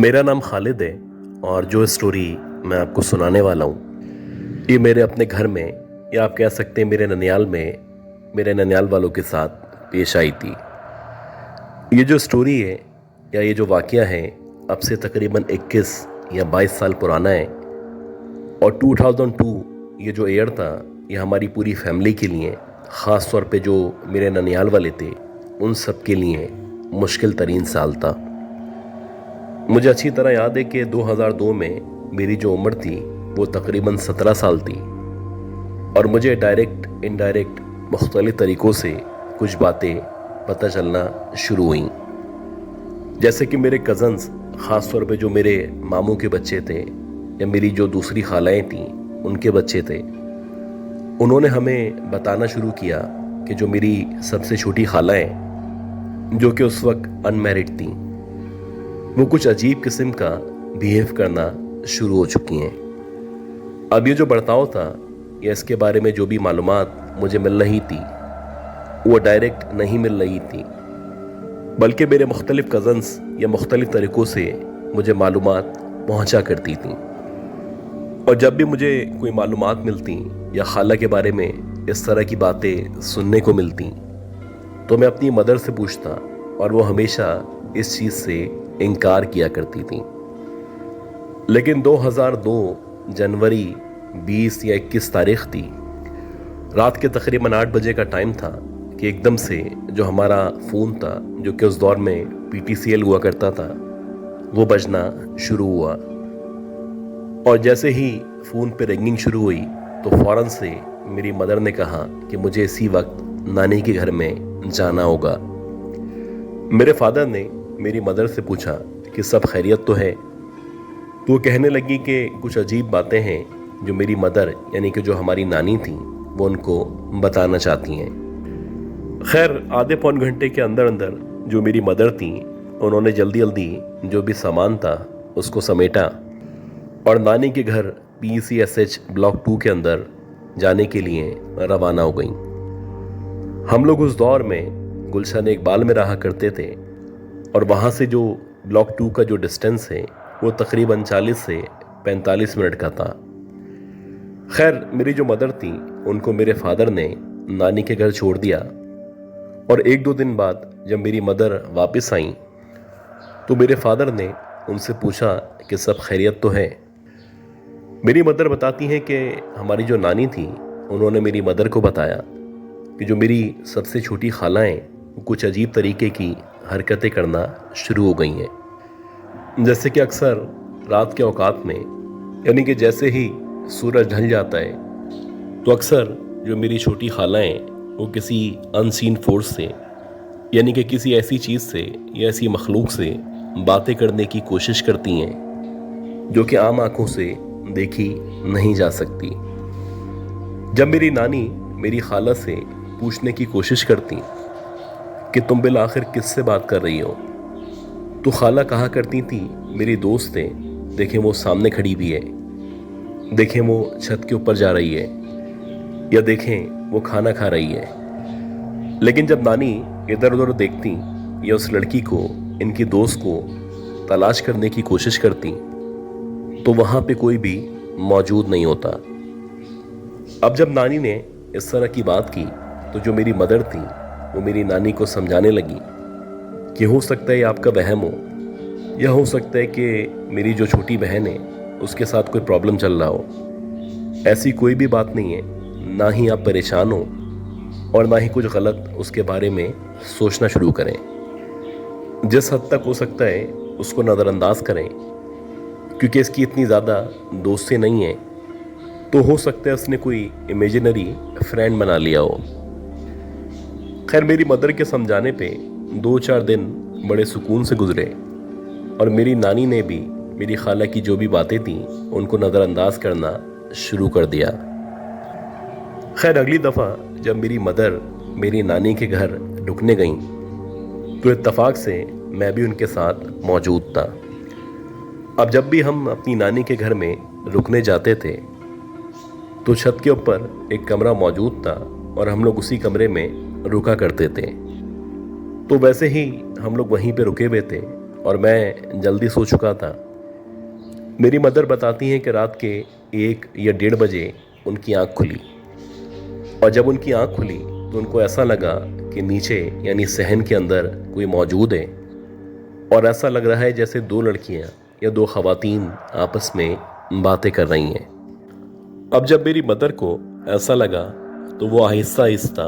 मेरा नाम खालिद है और जो स्टोरी मैं आपको सुनाने वाला हूँ ये मेरे अपने घर में या आप कह सकते हैं मेरे ननियाल में मेरे ननियाल वालों के साथ पेश आई थी। ये जो स्टोरी है या ये जो वाक़या है अब से तकरीबन 21 या 22 साल पुराना है और 2002 ये जो ईयर था ये हमारी पूरी फैमिली के लिए, ख़ास तौर पे जो मेरे ननियाल वाले थे उन सब के लिए मुश्किल तरीन साल था। मुझे अच्छी तरह याद है कि 2002 में मेरी जो उम्र थी वो तकरीबन 17 साल थी और मुझे डायरेक्ट इनडायरेक्ट मुख्तलिफ तरीक़ों से कुछ बातें पता चलना शुरू हुई। जैसे कि मेरे कज़न्स, ख़ास तौर पे जो मेरे मामू के बच्चे थे या मेरी जो दूसरी खालाएँ थीं उनके बच्चे थे, उन्होंने हमें बताना शुरू किया कि जो मेरी सबसे छोटी खाला हैं जो कि उस वक्त अनमैरिड थीं वो कुछ अजीब किस्म का बिहेव करना शुरू हो चुकी हैं। अब ये जो बर्ताव था या इसके बारे में जो भी मालूमात मुझे मिल रही थी वो डायरेक्ट नहीं मिल रही थी, बल्कि मेरे मुख्तलिफ कज़न्स या मुख्तलिफ तरीक़ों से मुझे मालूमात पहुंचा करती थी। और जब भी मुझे कोई मालूमात मिलती या खाला के बारे में इस तरह की बातें सुनने को मिलती तो मैं अपनी मदर से पूछता और वो हमेशा इस चीज़ से इनकार किया करती थी। लेकिन 2002 जनवरी 20 या 21 तारीख थी, रात के तकरीबन 8 बजे का टाइम था कि एकदम से जो हमारा फ़ोन था जो कि उस दौर में PTCL हुआ करता था वो बजना शुरू हुआ और जैसे ही फ़ोन पे रिंगिंग शुरू हुई तो फ़ौरन से मेरी मदर ने कहा कि मुझे इसी वक्त नानी के घर में जाना होगा। मेरे फादर ने मेरी मदर से पूछा कि सब खैरियत तो है, तो वो कहने लगी कि कुछ अजीब बातें हैं जो मेरी मदर यानी कि जो हमारी नानी थी वो उनको बताना चाहती हैं। खैर आधे पौन घंटे के अंदर अंदर जो मेरी मदर थी उन्होंने जल्दी जल्दी जो भी सामान था उसको समेटा और नानी के घर PCSH ब्लॉक 2 के अंदर जाने के लिए रवाना हो गई। हम लोग उस दौर में गुलशन इकबाल में रहा करते थे और वहाँ से जो ब्लॉक 2 का जो डिस्टेंस है वो तकरीबन 40 से 45 मिनट का था। खैर मेरी जो मदर थी उनको मेरे फादर ने नानी के घर छोड़ दिया और 1-2 दिन बाद जब मेरी मदर वापस आई तो मेरे फादर ने उनसे पूछा कि सब खैरियत तो है। मेरी मदर बताती हैं कि हमारी जो नानी थी उन्होंने मेरी मदर को बताया कि जो मेरी सबसे छोटी खालाएँ वो कुछ अजीब तरीके की हरकतें करना शुरू हो गई हैं। जैसे कि अक्सर रात के औकात में यानी कि जैसे ही सूरज ढल जाता है तो अक्सर जो मेरी छोटी खालाएँ वो किसी अनसीन फोर्स से यानी कि किसी ऐसी चीज़ से या ऐसी मखलूक से बातें करने की कोशिश करती हैं जो कि आम आँखों से देखी नहीं जा सकती। जब मेरी नानी मेरी खाला से पूछने की कोशिश करती कि तुम बिल आखिर किससे बात कर रही हो तो खाला कहा करती थी मेरी दोस्त है, देखें वो सामने खड़ी भी है, देखें वो छत के ऊपर जा रही है या देखें वो खाना खा रही है। लेकिन जब नानी इधर उधर देखती या उस लड़की को, इनकी दोस्त को तलाश करने की कोशिश करती तो वहाँ पे कोई भी मौजूद नहीं होता। अब जब नानी ने इस तरह की बात की तो जो मेरी मदर थी वो मेरी नानी को समझाने लगी कि हो सकता है आपका वहम हो या हो सकता है कि मेरी जो छोटी बहन है उसके साथ कोई प्रॉब्लम चल रहा हो। ऐसी कोई भी बात नहीं है, ना ही आप परेशान हो और ना ही कुछ गलत उसके बारे में सोचना शुरू करें। जिस हद तक हो सकता है उसको नज़रअंदाज करें क्योंकि इसकी इतनी ज़्यादा दोस्तें नहीं हैं तो हो सकता है उसने कोई इमेजिनरी फ्रेंड बना लिया हो। खैर मेरी मदर के समझाने पे 2-4 दिन बड़े सुकून से गुजरे और मेरी नानी ने भी मेरी खाला की जो भी बातें थीं उनको नज़रअंदाज करना शुरू कर दिया। खैर अगली दफ़ा जब मेरी मदर मेरी नानी के घर रुकने गईं तो इत्तफाक से मैं भी उनके साथ मौजूद था। अब जब भी हम अपनी नानी के घर में रुकने जाते थे तो छत के ऊपर एक कमरा मौजूद था और हम लोग उसी कमरे में रुका करते थे। तो वैसे ही हम लोग वहीं पे रुके हुए थे और मैं जल्दी सो चुका था। मेरी मदर बताती हैं कि रात के 1 या 1:30 बजे उनकी आँख खुली, और जब उनकी आँख खुली तो उनको ऐसा लगा कि नीचे यानी सहन के अंदर कोई मौजूद है, और ऐसा लग रहा है जैसे 2 लड़कियां या 2 खवातीन आपस में बातें कर रही हैं। अब जब मेरी मदर को ऐसा लगा तो वो आहिस्ता आहिस्ता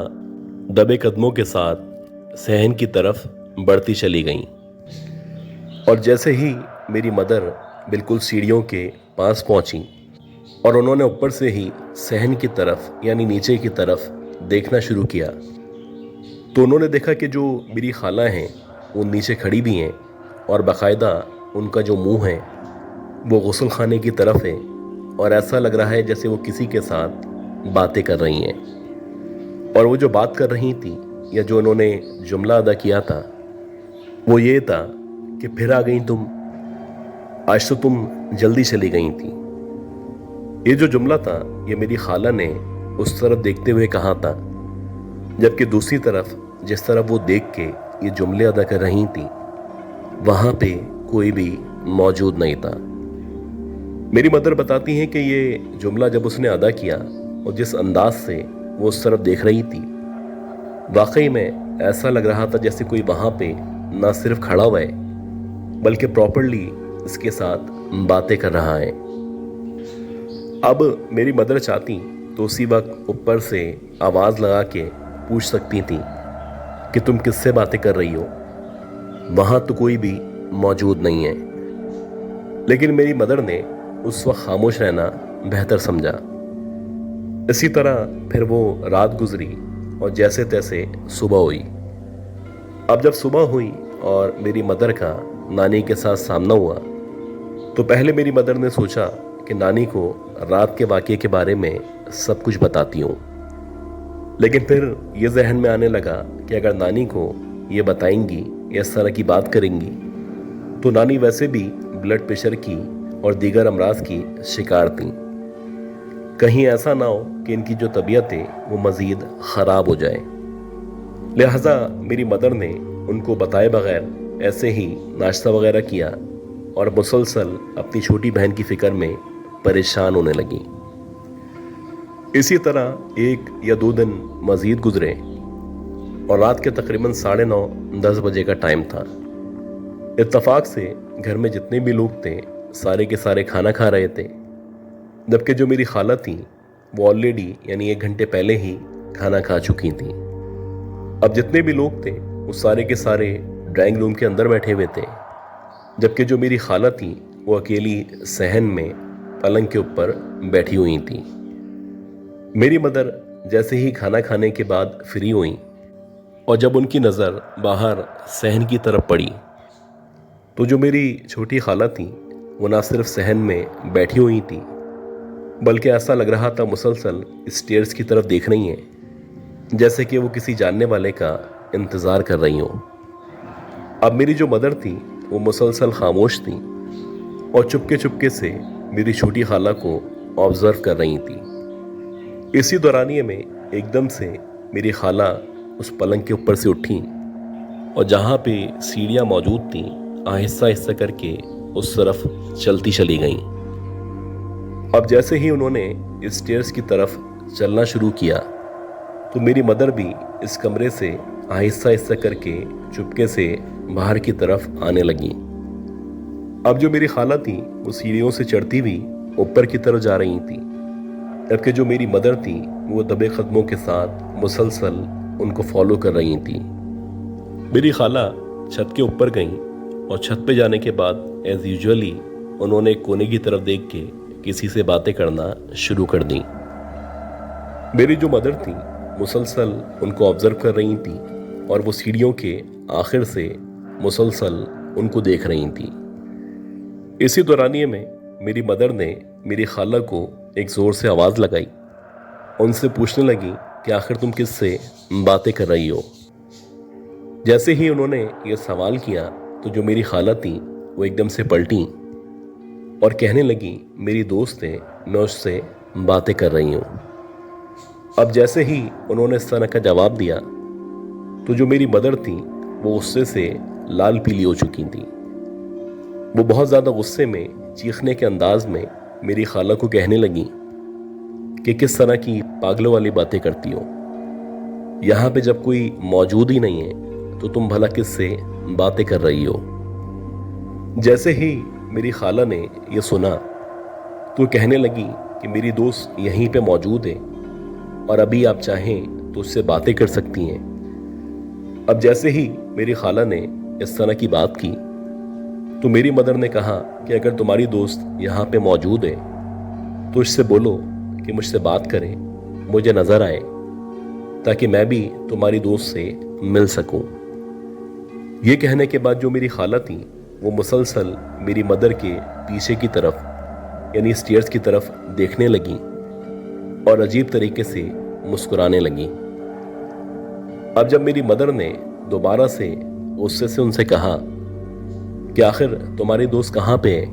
दबे कदमों के साथ सहन की तरफ बढ़ती चली गईं, और जैसे ही मेरी मदर बिल्कुल सीढ़ियों के पास पहुंची और उन्होंने ऊपर से ही सहन की तरफ यानी नीचे की तरफ देखना शुरू किया, तो उन्होंने देखा कि जो मेरी खाला हैं वो नीचे खड़ी भी हैं, और बाकायदा उनका जो मुंह है वो गुस्ल खाने की तरफ है, और ऐसा लग रहा है जैसे वो किसी के साथ बातें कर रही हैं। और वो जो बात कर रही थी या जो उन्होंने जुमला अदा किया था वो ये था कि फिर आ गई तुम, आज तो तुम जल्दी चली गई थी। ये जो जुमला था ये मेरी खाला ने उस तरफ देखते हुए कहा था, जबकि दूसरी तरफ जिस तरफ वो देख के ये जुमले अदा कर रही थी वहाँ पे कोई भी मौजूद नहीं था। मेरी मदर बताती हैं कि ये जुमला जब उसने अदा किया और जिस अंदाज से वो उस तरफ देख रही थी, वाकई में ऐसा लग रहा था जैसे कोई वहाँ पे ना सिर्फ खड़ा हुआ है बल्कि प्रॉपरली इसके साथ बातें कर रहा है। अब मेरी मदर चाहती तो उसी वक्त ऊपर से आवाज़ लगा के पूछ सकती थी कि तुम किससे बातें कर रही हो, वहाँ तो कोई भी मौजूद नहीं है। लेकिन मेरी मदर ने उस वक्त खामोश रहना बेहतर समझा। इसी तरह फिर वो रात गुजरी और जैसे तैसे सुबह हुई। अब जब सुबह हुई और मेरी मदर का नानी के साथ सामना हुआ तो पहले मेरी मदर ने सोचा कि नानी को रात के वाक़ये के बारे में सब कुछ बताती हूँ, लेकिन फिर ये जहन में आने लगा कि अगर नानी को ये बताएंगी या इस तरह की बात करेंगी तो नानी वैसे भी ब्लड प्रेशर की और दीगर अमराज की शिकार थी। कहीं ऐसा ना हो कि इनकी जो तबीयत है वो मज़ीद ख़राब हो जाए। लिहाजा मेरी मदर ने उनको बताए बगैर ऐसे ही नाश्ता वगैरह किया और मुसलसल अपनी छोटी बहन की फ़िक्र में परेशान होने लगी। इसी तरह 1 या 2 दिन मज़ीद गुजरे और रात के तकरीबन 9:30-10 बजे का टाइम था। इत्तफाक से घर में जितने भी लोग थे सारे के सारे खाना खा रहे थे, जबकि जो मेरी खाला थी वो ऑलरेडी यानी 1 घंटे पहले ही खाना खा चुकी थी। अब जितने भी लोग थे वो सारे के सारे ड्राइंग रूम के अंदर बैठे हुए थे, जबकि जो मेरी खाला थी वो अकेली सहन में पलंग के ऊपर बैठी हुई थी। मेरी मदर जैसे ही खाना खाने के बाद फ्री हुई और जब उनकी नज़र बाहर सहन की तरफ पड़ी तो जो मेरी छोटी खाला थी वो ना सिर्फ सहन में बैठी हुई थी बल्कि ऐसा लग रहा था मुसलसल स्टेयर्स की तरफ देख रही हैं जैसे कि वो किसी जानने वाले का इंतज़ार कर रही हों। अब मेरी जो मदर थी वो मुसलसल खामोश थी और चुपके चुपके से मेरी छोटी खाला को ऑब्ज़र्व कर रही थी। इसी दौरानिए में एकदम से मेरी खाला उस पलंग के ऊपर से उठी और जहाँ पे सीढ़ियाँ मौजूद थीं आहिस्ता आहिस्ता करके उस तरफ चलती चली गईं। अब जैसे ही उन्होंने स्टेयर्स की तरफ चलना शुरू किया तो मेरी मदर भी इस कमरे से आहिस्ता आहिस्ता करके चुपके से बाहर की तरफ आने लगी। अब जो मेरी खाला थी वो सीढ़ियों से चढ़ती हुई ऊपर की तरफ जा रही थी, जबकि जो मेरी मदर थी वो दबे कदमों के साथ मुसलसल उनको फॉलो कर रही थी। मेरी खाला छत के ऊपर गईं और छत पे जाने के बाद एज यूजुअली उन्होंने कोने की तरफ देख के किसी से बातें करना शुरू कर दी। मेरी जो मदर थी मुसलसल उनको ऑब्जर्व कर रही थी और वो सीढ़ियों के आखिर से मुसलसल उनको देख रही थी। इसी दौरानिए में मेरी मदर ने मेरी खाला को एक ज़ोर से आवाज़ लगाई, उनसे पूछने लगी कि आखिर तुम किससे बातें कर रही हो। जैसे ही उन्होंने ये सवाल किया तो जो मेरी खाला थी वो एकदम से पलटी और कहने लगी मेरी दोस्त है, मैं उससे बातें कर रही हूँ। अब जैसे ही उन्होंने इस तरह का जवाब दिया तो जो मेरी मदर थी वो गुस्से से लाल पीली हो चुकी थी وہ بہت زیادہ غصے میں چیخنے کے انداز میں میری خالہ کو کہنے لگیں کہ کس طرح کی پاگلوں والی باتیں کرتی ہو، یہاں پہ جب کوئی موجود ہی نہیں ہے تو تم بھلا کس سے باتیں کر رہی ہو۔ جیسے ہی میری خالہ نے یہ سنا تو کہنے لگی کہ میری دوست یہیں پہ موجود ہے اور ابھی آپ چاہیں تو اس سے باتیں کر سکتی ہیں۔ اب جیسے ہی میری خالہ نے اس طرح کی بات کی تو میری مدر نے کہا کہ اگر تمہاری دوست یہاں پہ موجود ہے تو اس سے بولو کہ مجھ سے بات کرے، مجھے نظر آئے، تاکہ میں بھی تمہاری دوست سے مل سکوں۔ یہ کہنے کے بعد جو میری خالہ تھیں وہ مسلسل میری مدر کے پیچھے کی طرف یعنی سٹیئرز کی طرف دیکھنے لگیں اور عجیب طریقے سے مسکرانے لگیں۔ اب جب میری مدر نے دوبارہ سے غصے سے ان سے کہا کہ آخر تمہاری دوست کہاں پہ ہے،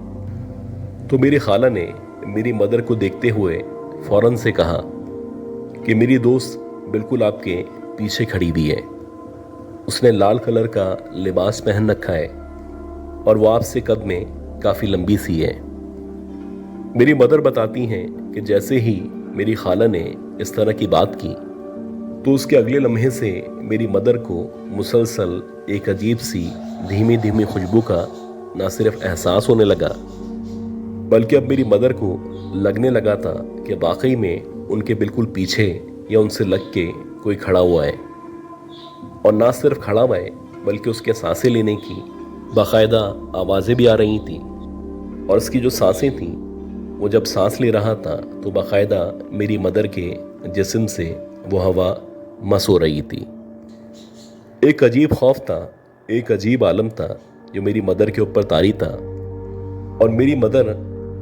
تو میری خالہ نے میری مدر کو دیکھتے ہوئے فوراً سے کہا کہ میری دوست بالکل آپ کے پیچھے کھڑی ہوئی ہے، اس نے لال کلر کا لباس پہن رکھا ہے اور وہ آپ سے قد میں کافی لمبی سی ہے۔ میری مدر بتاتی ہیں کہ جیسے ہی میری خالہ نے اس طرح کی بات کی تو اس کے اگلے لمحے سے میری مدر کو مسلسل ایک عجیب سی دھیمی دھیمی خوشبو کا نہ صرف احساس ہونے لگا بلکہ اب میری مدر کو لگنے لگا تھا کہ واقعی میں ان کے بالکل پیچھے یا ان سے لگ کے کوئی کھڑا ہوا ہے، اور نہ صرف کھڑا ہوا ہے بلکہ اس کے سانسیں لینے کی باقاعدہ آوازیں بھی آ رہی تھیں، اور اس کی جو سانسیں تھیں وہ جب سانس لے رہا تھا تو باقاعدہ میری مدر کے جسم سے وہ ہوا مس ہو رہی تھی۔ ایک عجیب خوف تھا، ایک عجیب عالم تھا جو میری مدر کے اوپر طاری تھا، اور میری مدر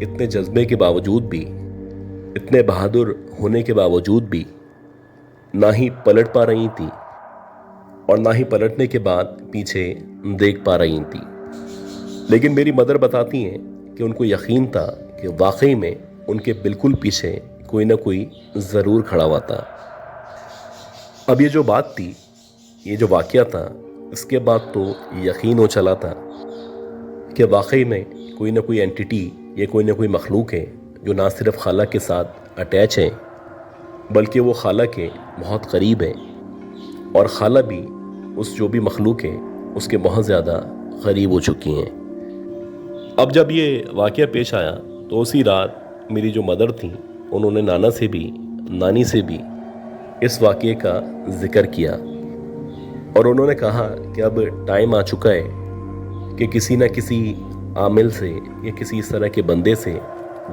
اتنے جذبے کے باوجود بھی، اتنے بہادر ہونے کے باوجود بھی نہ ہی پلٹ پا رہی تھی اور نہ ہی پلٹنے کے بعد پیچھے دیکھ پا رہی تھی۔ لیکن میری مدر بتاتی ہیں کہ ان کو یقین تھا کہ واقعی میں ان کے بالکل پیچھے کوئی نہ کوئی ضرور کھڑا ہوا تھا۔ اب یہ جو بات تھی، یہ جو واقعہ تھا، اس کے بعد تو یقین ہو چلا تھا کہ واقعی میں کوئی نہ کوئی اینٹیٹی یا کوئی نہ کوئی مخلوق ہے جو نہ صرف خالہ کے ساتھ اٹیچ ہے بلکہ وہ خالہ کے بہت قریب ہے، اور خالہ بھی اس جو بھی مخلوق ہے اس کے بہت زیادہ قریب ہو چکی ہیں۔ اب جب یہ واقعہ پیش آیا تو اسی رات میری جو مدر تھیں انہوں نے نانا سے بھی نانی سے بھی اس واقعے کا ذکر کیا، اور انہوں نے کہا کہ اب ٹائم آ چکا ہے کہ کسی نہ کسی عامل سے یا کسی اس طرح کے بندے سے،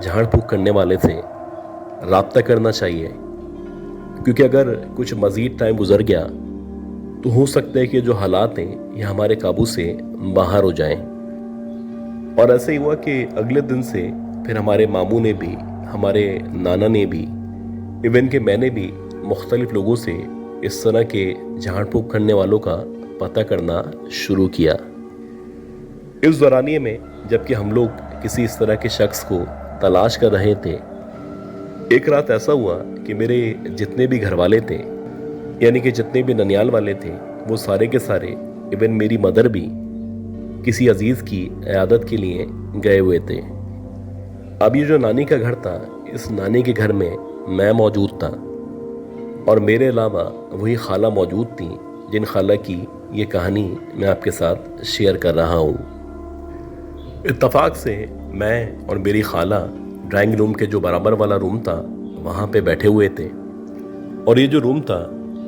جھاڑ پھونک کرنے والے سے رابطہ کرنا چاہیے، کیونکہ اگر کچھ مزید ٹائم گزر گیا تو ہو سکتا ہے کہ جو حالات ہیں یہ ہمارے قابو سے باہر ہو جائیں۔ اور ایسا ہی ہوا کہ اگلے دن سے پھر ہمارے ماموں نے بھی، ہمارے نانا نے بھی، ایون کہ میں نے بھی مختلف لوگوں سے اس طرح کے جھاڑ پھونک کرنے والوں کا پتہ کرنا شروع کیا۔ اس دورانیے میں جب کہ ہم لوگ کسی اس طرح کے شخص کو تلاش کر رہے تھے، ایک رات ایسا ہوا کہ میرے جتنے بھی گھر والے تھے، یعنی کہ جتنے بھی ننیال والے تھے، وہ سارے کے سارے، ایون میری مدر بھی، کسی عزیز کی عیادت کے لیے گئے ہوئے تھے۔ اب یہ جو نانی کا گھر تھا، اس نانی کے گھر میں میں موجود تھا، اور میرے علاوہ وہی خالہ موجود تھیں جن خالہ کی یہ کہانی میں آپ کے ساتھ شیئر کر رہا ہوں۔ اتفاق سے میں اور میری خالہ ڈرائنگ روم کے جو برابر والا روم تھا وہاں پہ بیٹھے ہوئے تھے، اور یہ جو روم تھا،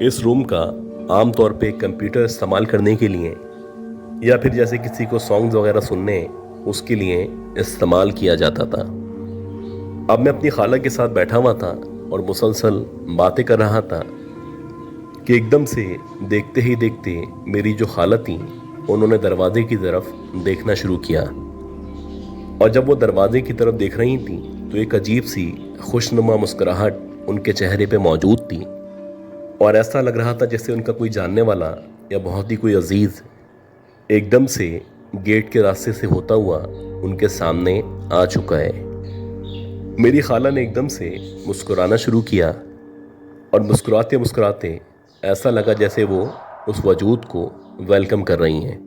اس روم کا عام طور پہ کمپیوٹر استعمال کرنے کے لیے یا پھر جیسے کسی کو سانگز وغیرہ سننے اس کے لیے استعمال کیا جاتا تھا۔ اب میں اپنی خالہ کے ساتھ بیٹھا ہوا تھا اور مسلسل باتیں کر رہا تھا کہ ایک دم سے دیکھتے ہی دیکھتے میری جو خالہ تھیں انہوں نے دروازے کی طرف دیکھنا شروع کیا، اور جب وہ دروازے کی طرف دیکھ رہی تھیں تو ایک عجیب سی خوشنما مسکراہٹ ان کے چہرے پہ موجود تھی، اور ایسا لگ رہا تھا جیسے ان کا کوئی جاننے والا یا بہت ہی کوئی عزیز ایک دم سے گیٹ کے راستے سے ہوتا ہوا ان کے سامنے آ چکا ہے۔ میری خالہ نے ایک دم سے مسکرانا شروع کیا، اور مسکراتے مسکراتے ایسا لگا جیسے وہ اس وجود کو ویلکم کر رہی ہیں۔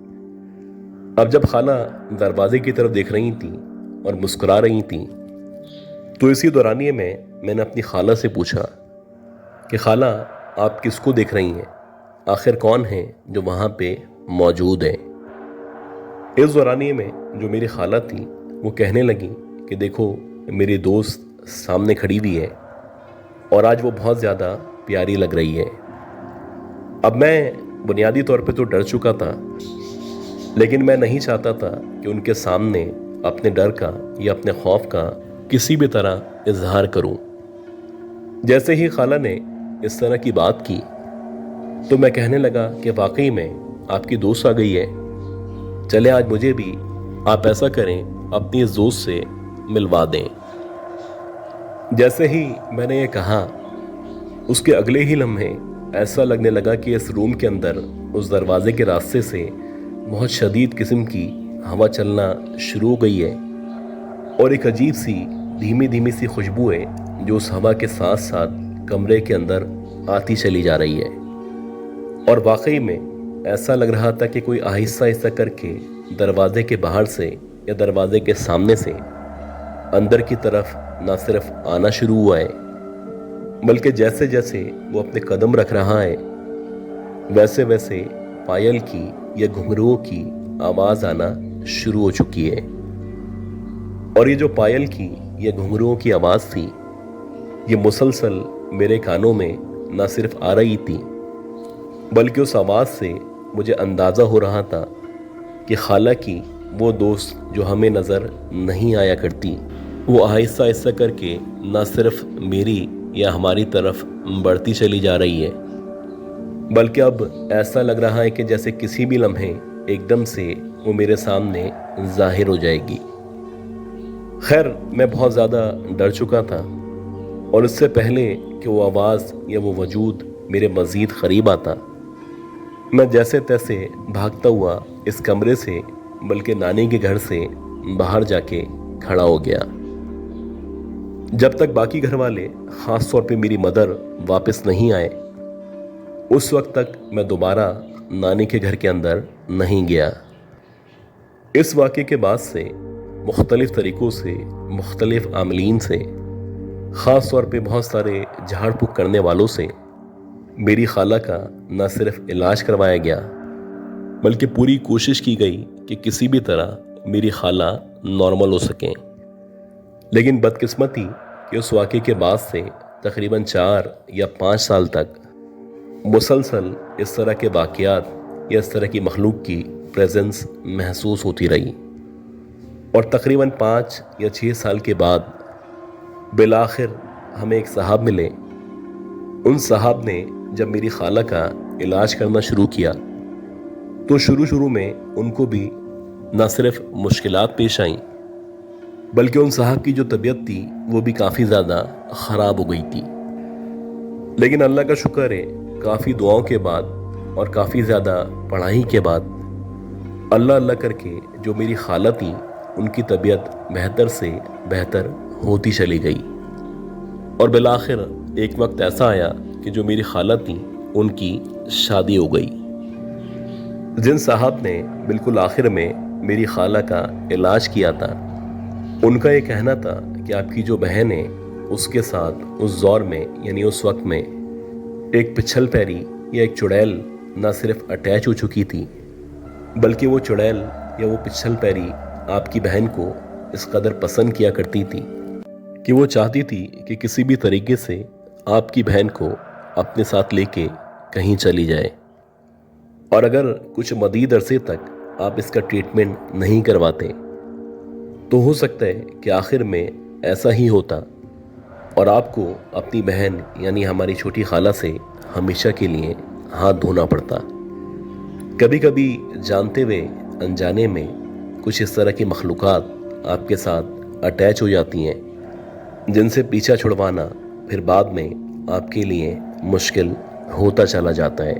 अब जब खाला दरवाजे की तरफ देख रही थी और मुस्कुरा रही थी, तो इसी दौरानिए में मैंने अपनी खाला से पूछा कि खाला, आप किसको देख रही हैं? आखिर कौन है जो वहाँ पे मौजूद है? इस दौरानिए में जो मेरी खाला थी वो कहने लगी कि देखो, मेरी दोस्त सामने खड़ी हुई है और आज वो बहुत ज़्यादा प्यारी लग रही है। अब मैं बुनियादी तौर पे तो डर चुका था, लेकिन मैं नहीं चाहता था कि उनके सामने अपने डर का या अपने खौफ का किसी भी तरह इजहार करूं। जैसे ही खाला ने इस तरह की बात की तो मैं कहने लगा कि वाकई में आपकी दोस्त आ गई है, चले आज मुझे भी आप ऐसा करें, अपनी इस दोस्त से मिलवा दें। जैसे ही मैंने ये कहा, उसके अगले ही लम्हे ऐसा लगने लगा कि इस रूम के अंदर उस दरवाजे के रास्ते से बहुत शदीद किस्म की हवा चलना शुरू हो गई है और एक अजीब सी धीमी धीमी सी खुशबू है जो उस हवा के साथ साथ कमरे के अंदर आती चली जा रही है। और वाकई में ऐसा लग रहा था कि कोई आहिस्ता आहिस्ता करके दरवाजे के बाहर से या दरवाजे के सामने से अंदर की तरफ ना सिर्फ आना शुरू हुआ है, बल्कि जैसे जैसे वो अपने कदम रख रहा है वैसे वैसे पायल की या घुंघरुओं की आवाज़ आना शुरू हो चुकी है। और ये जो पायल की या घुंघरुओं की आवाज़ थी, ये मुसलसल मेरे कानों में ना सिर्फ आ रही थी, बल्कि उस आवाज़ से मुझे अंदाज़ा हो रहा था कि खाला की वो दोस्त जो हमें नज़र नहीं आया करती, वो आहिस्ता आहिस्ता करके ना सिर्फ मेरी या हमारी तरफ बढ़ती चली जा रही है, बल्कि अब ऐसा लग रहा है कि जैसे किसी भी लम्हे एकदम से वो मेरे सामने ज़ाहिर हो जाएगी। खैर, मैं बहुत ज़्यादा डर चुका था और इससे पहले कि वो आवाज़ या वो वजूद मेरे मज़ीद करीब आता, मैं जैसे तैसे भागता हुआ इस कमरे से, बल्कि नानी के घर से बाहर जाके खड़ा हो गया। जब तक बाकी घर वाले, ख़ास तौर पे मेरी मदर, वापस नहीं आए, उस वक्त तक मैं दोबारा नानी के घर के अंदर नहीं गया। इस वाक़े के बाद से मुख्तलिफ़ तरीक़ों से, मुख्तलिफ़ आमलीन से, ख़ास तौर पे बहुत सारे झाड़ फूक करने वालों से मेरी खाला का न सिर्फ इलाज करवाया गया, बल्कि पूरी कोशिश की गई कि किसी भी तरह मेरी खाला नॉर्मल हो सकें। लेकिन बदकिस्मती कि उस वाक़े के बाद से तकरीबन 4 या 5 साल तक मुसलसल इस तरह के वाक़यात या इस तरह की मखलूक की प्रेजेंस महसूस होती रही। और तकरीबन 5 या 6 साल के बाद बिलाखिर हमें एक साहब मिले। उन साहब ने जब मेरी खाला का इलाज करना शुरू किया तो शुरू में उनको भी न सिर्फ मुश्किलात पेश आईं, बल्कि उन साहब की जो तबीयत थी वो भी काफ़ी ज़्यादा ख़राब हो गई थी। लेकिन अल्लाह का शुक्र है, काफ़ी दुआओं के बाद और काफ़ी ज़्यादा पढ़ाई के बाद अल्लाह अल्लाह करके जो मेरी खाला थी उनकी तबीयत बेहतर से बेहतर होती चली गई। और बिलाखिर एक वक्त ऐसा आया कि जो मेरी खाला थी उनकी शादी हो गई। जिन साहब ने बिल्कुल आखिर में मेरी खाला का इलाज किया था, उनका ये कहना था कि आपकी जो बहन है उसके साथ उस दौर में, यानी उस वक्त में, एक पिछल पैरी या एक चुड़ैल न सिर्फ अटैच हो चुकी थी, बल्कि वो चुड़ैल या वो पिछल पैरी आपकी बहन को इस कदर पसंद किया करती थी कि वो चाहती थी कि किसी भी तरीके से आपकी बहन को अपने साथ लेके कहीं चली जाए। और अगर कुछ मदीद अरसे तक आप इसका ट्रीटमेंट नहीं करवाते तो हो सकता है कि आखिर में ऐसा ही होता और आपको अपनी बहन यानी हमारी छोटी खाला से हमेशा के लिए हाथ धोना पड़ता। कभी कभी जानते हुए अनजाने में कुछ इस तरह की मखलूक़ात आपके साथ अटैच हो जाती हैं, जिनसे पीछा छुड़वाना फिर बाद में आपके लिए मुश्किल होता चला जाता है।